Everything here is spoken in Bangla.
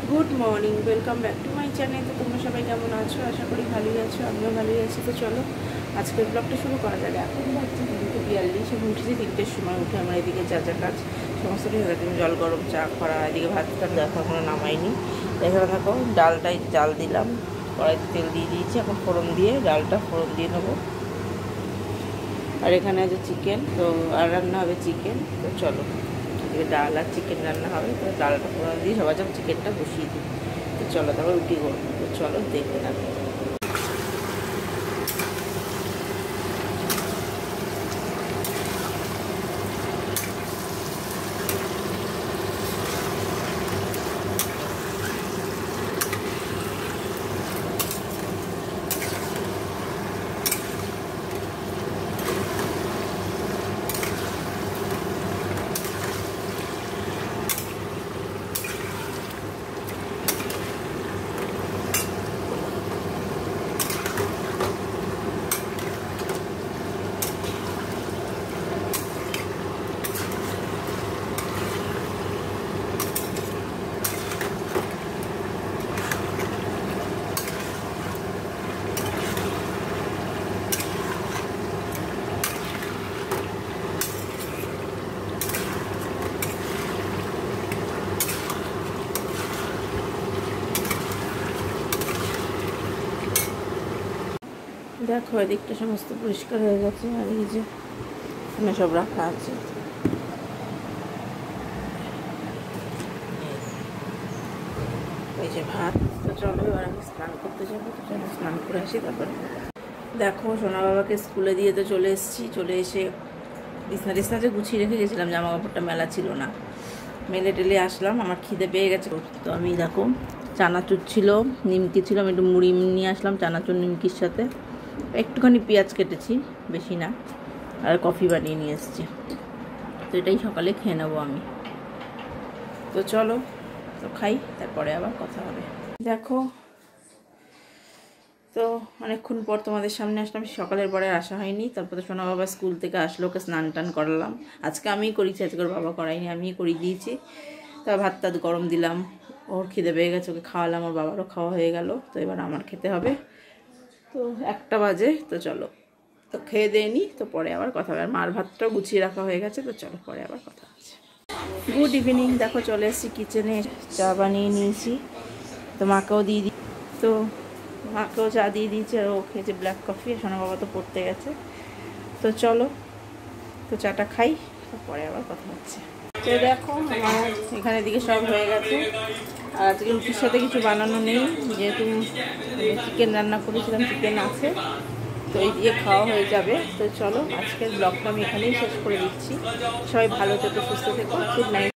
Good morning, welcome back to my channel. তো তোমরা সবাই কেমন আছো? আশা করি ভালোই আছো, আমিও ভালোই আছি। তো চলো আজকের ব্লগটা শুরু করা যাবে। এখন বাজছে 3:42, এখন উঠেছি 3টের সময়। উঠে আমার এদিকে যা যা কাজ সমস্ত ঠিক হয়ে গেছে। জল গরম, চা করা, এদিকে ভাতটা দেখো এখনো নামাইনি। এখানে দেখো ডালটাই জাল দিলাম, কড়াইতে তেল দিয়ে দিয়েছি। এখন ফোড়ন দিয়ে ডালটা ফোড়ন দিয়ে নেবো। আর এখানে আছে চিকেন, তো আর রান্না হবে চিকেন। তো চলো ডাল আর চিকেন রান্না হবে। তো ডালটা ফোড়ন দিয়ে সবাই যখন চিকেনটা বসিয়ে দিই। তো চলো তারপর রুটি করবো। তো চলো দেখতে থাকো। দেখো এদিকটা সমস্ত পরিষ্কার হয়ে গেছে। আর এই যে এখানে সব রাখা আছে। এই যে ভাত। তো চলো এবার আমি স্নান করতে যাবো। তো চলো স্নান করে আসি। তারপরে দেখো সোনা বাবাকে স্কুলে দিয়ে তো চলে এসেছি। চলে এসে বিছনা টিছনা যে গুছিয়ে রেখে গেছিলাম, জামা কাপড়টা মেলা ছিল না, মেলে টেলে আসলাম। আমার খিদে পেয়ে গেছে। তো আমি দেখো চানাচুর ছিল, নিমকি ছিল, আমি একটু মুড়ি নিয়ে আসলাম চানাচুর নিমকির সাথে। একটুখানি পেঁয়াজ কেটেছি, বেশি না, আর কফি বানিয়ে নিয়ে এসেছি। তো এটাই সকালে খেয়ে নেবো আমি। তো চলো তো খাই, তারপরে আবার কথা হবে। দেখো তো অনেকক্ষণ পর তোমাদের সামনে আসলাম। সকালের পরে আসা হয়নি। তারপরে সোনা বাবা স্কুল থেকে আসলো, ওকে স্নান টান করালাম। আজকে আমিই করেছি, আজকে ওর বাবা করাইনি, আমিই করিয়ে দিয়েছি। তা ভাত টাত গরম দিলাম, ওর খিদে পেয়ে গেছে, ওকে খাওয়ালাম, ওর বাবারও খাওয়া হয়ে গেল। তো এবার আমার খেতে হবে। তো 1টা বাজে। তো চলো তো খেয়ে দেয়নি, তো পরে আবার কথা হবে। আর মার ভাতটাও গুছিয়ে রাখা হয়ে গেছে। তো চলো পরে আবার কথা হচ্ছে। Good evening. দেখো চলে এসেছি কিচেনে, চা বানিয়ে নিয়েছি। তো মাকেও দিয়ে দিই, তো মাকেও চা দিয়ে দিয়েছে। আর ও খেয়েছে ব্ল্যাক কফি। সোনা বাবা তো পড়তে গেছে। তো চলো তো চাটা খাই, তারপরে আবার কথা হচ্ছে। তো দেখো আমার এখানে দিকে সব হয়ে গেছে। আর আজকে রুটির সাথে কিছু বানানো নেই, যেহেতু চিকেন রান্না করেছিলাম, চিকেন আছে। তো এই দিয়ে খাওয়া হয়ে যাবে। তো চলো আজকের ব্লগটা আমি এখানেই শেষ করে দিচ্ছি। সবাই ভালো থেকো, সুস্থ থেকো। Good night.